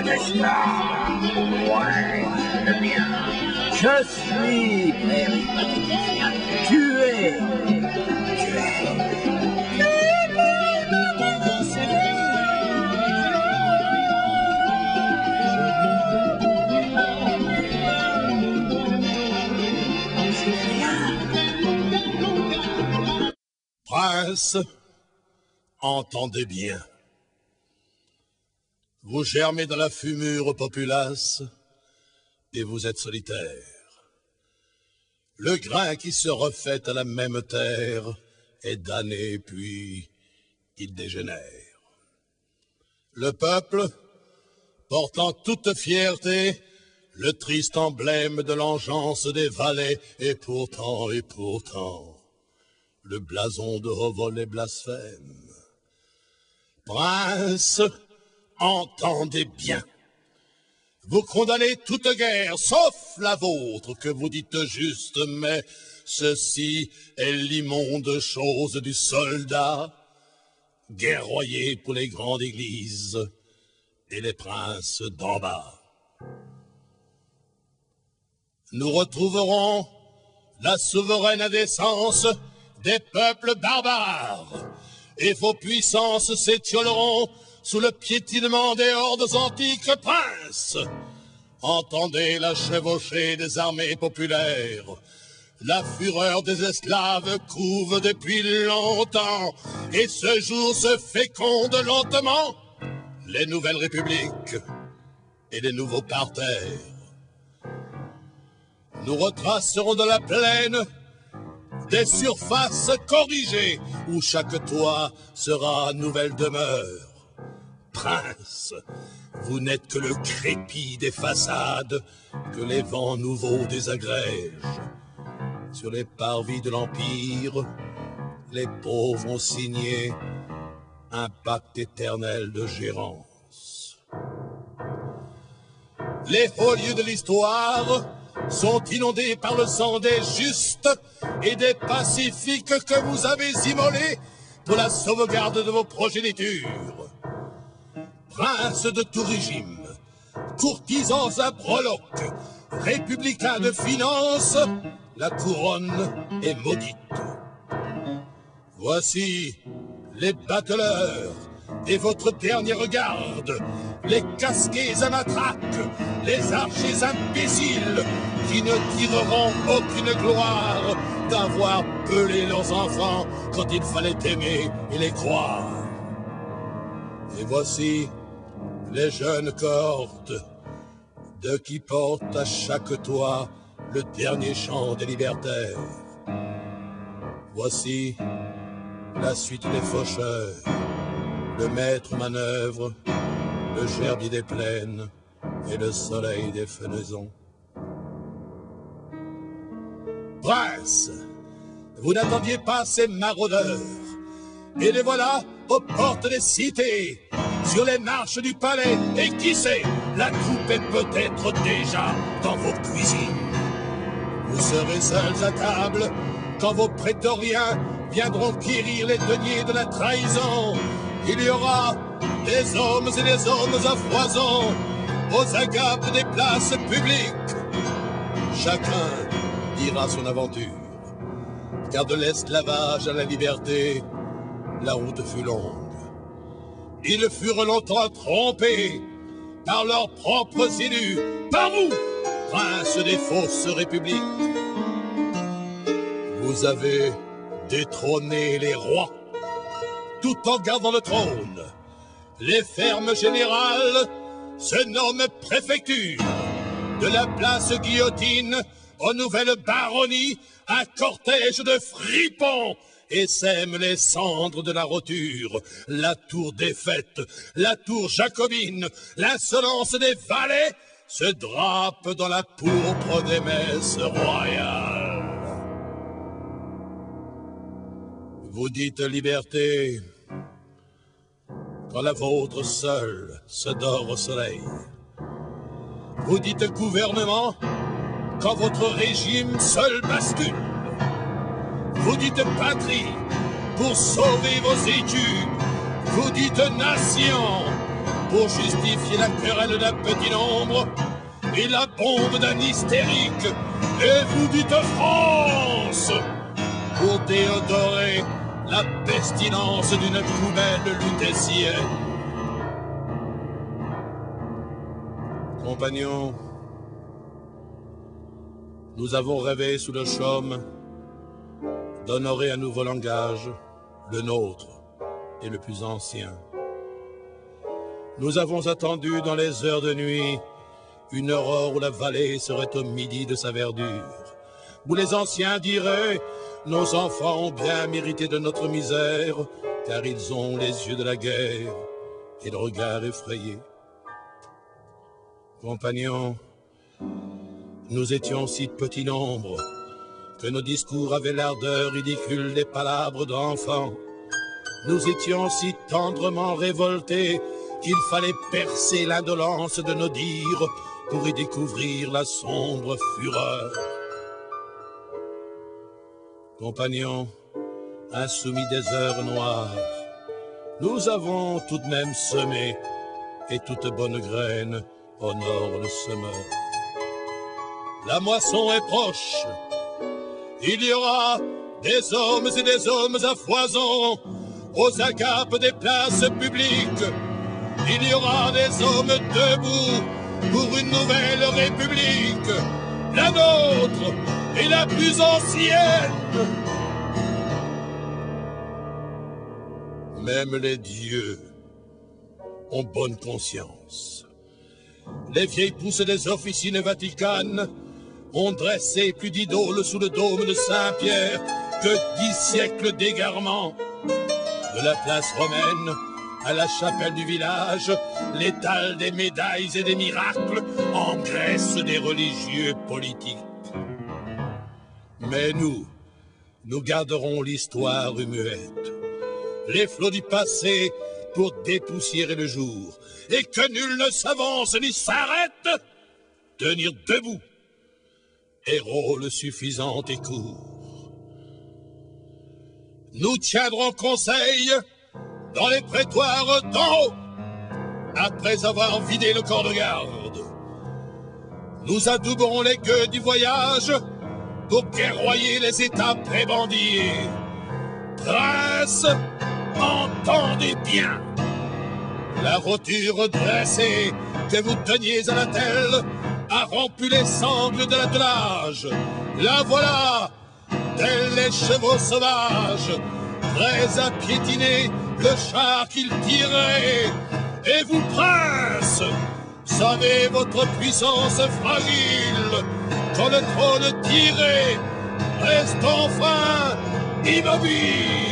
n'est-ce pas? Ouais, le bien. Je suis péripatéticien. Tu es. Prince, entendez bien. Vous germez dans la fumure populace et vous êtes solitaire. Le grain qui se refait à la même terre est damné puis il dégénère. Le peuple, portant toute fierté, le triste emblème de l'engeance des valets, et pourtant, le blason de haut vol est blasphème. Prince, entendez bien. Vous condamnez toute guerre, sauf la vôtre, que vous dites juste, mais ceci est l'immonde chose du soldat, guerroyer pour les grandes églises et les princes d'en bas. Nous retrouverons la souveraine indécence des peuples barbares, et vos puissances s'étioleront sous le piétinement des hordes antiques. Princes, entendez la chevauchée des armées populaires. La fureur des esclaves couve depuis longtemps, et ce jour se féconde lentement les nouvelles républiques et les nouveaux parterres. Nous retracerons dans la plaine des surfaces corrigées, où chaque toit sera nouvelle demeure. Prince, vous n'êtes que le crépi des façades que les vents nouveaux désagrègent. Sur les parvis de l'Empire, les pauvres ont signé un pacte éternel de gérance. Les hauts lieux de l'histoire sont inondés par le sang des justes et des pacifiques que vous avez immolés pour la sauvegarde de vos progénitures. Princes de tout régime, courtisans à breloques, républicains de finance, la couronne est maudite. Voici les bateleurs et votre dernière garde, les casqués à matraque, les archers imbéciles qui ne tireront aucune gloire d'avoir pelé leurs enfants quand il fallait aimer et les croire. Et voici les jeunes cohortes de qui portent à chaque toit le dernier chant des libertaires. Voici la suite des faucheurs, le maître manœuvre, le gerbier des plaines et le soleil des fenaisons. Prince, vous n'attendiez pas ces maraudeurs, et les voilà aux portes des cités, sur les marches du palais, et qui sait, la coupe est peut-être déjà dans vos cuisines. Vous serez seuls à table quand vos prétoriens viendront quérir les deniers de la trahison. Il y aura des hommes et des hommes à foison aux agapes des places publiques. Chacun dira son aventure, car de l'esclavage à la liberté, la route fut longue. Ils furent longtemps trompés par leurs propres élus, par vous, princes des fausses républiques. Vous avez détrôné les rois, tout en gardant le trône. Les fermes générales se nomment préfecture. De la place Guillotine aux nouvelles baronnies, un cortège de fripons essaime les cendres de la roture. La tour défaite, la tour jacobine, l'insolence des valets se drape dans la pourpre des messes royales. Vous dites liberté quand la vôtre seule se dort au soleil. Vous dites gouvernement quand votre régime seul bascule. Vous dites patrie pour sauver vos écus. Vous dites nation pour justifier la querelle d'un petit nombre et la bombe d'un hystérique. Et vous dites France pour déodorer la pestilence d'une poubelle lutétienne. Compagnons, nous avons rêvé sous le chaume d'honorer un nouveau langage, le nôtre et le plus ancien. Nous avons attendu dans les heures de nuit une aurore où la vallée serait au midi de sa verdure, où les anciens diraient « Nos enfants ont bien mérité de notre misère, car ils ont les yeux de la guerre et le regard effrayé. » Compagnons, nous étions si petit nombre que nos discours avaient l'ardeur ridicule des palabres d'enfants. Nous étions si tendrement révoltés qu'il fallait percer l'indolence de nos dires pour y découvrir la sombre fureur. Compagnons, insoumis des heures noires, nous avons tout de même semé, et toute bonne graine honore le semeur. La moisson est proche, il y aura des hommes et des hommes à foison aux agapes des places publiques. Il y aura des hommes debout pour une nouvelle république, la nôtre et la plus ancienne. Même les dieux ont bonne conscience. Les vieilles pousses des officines vaticanes ont dressé plus d'idoles sous le dôme de Saint-Pierre que 10 siècles d'égarement. De la place romaine à la chapelle du village, l'étal des médailles et des miracles engraisse des religieux politiques. Mais nous garderons l'histoire muette, les flots du passé pour dépoussiérer le jour, et que nul ne s'avance ni s'arrête, tenir debout est rôle suffisant et court. Nous tiendrons conseil dans les prétoires d'en haut, après avoir vidé le corps de garde. Nous adouberons les gueux du voyage pour guerroyer les états prébandiers. Prince, entendez bien, la roture dressée que vous teniez à l'attelle a rompu les sangles de l'attelage. La voilà, tels les chevaux sauvages, prêts à piétiner le char qu'ils tiraient. Et vous, prince, savez votre puissance fragile, quand le trône tiré reste enfin immobile.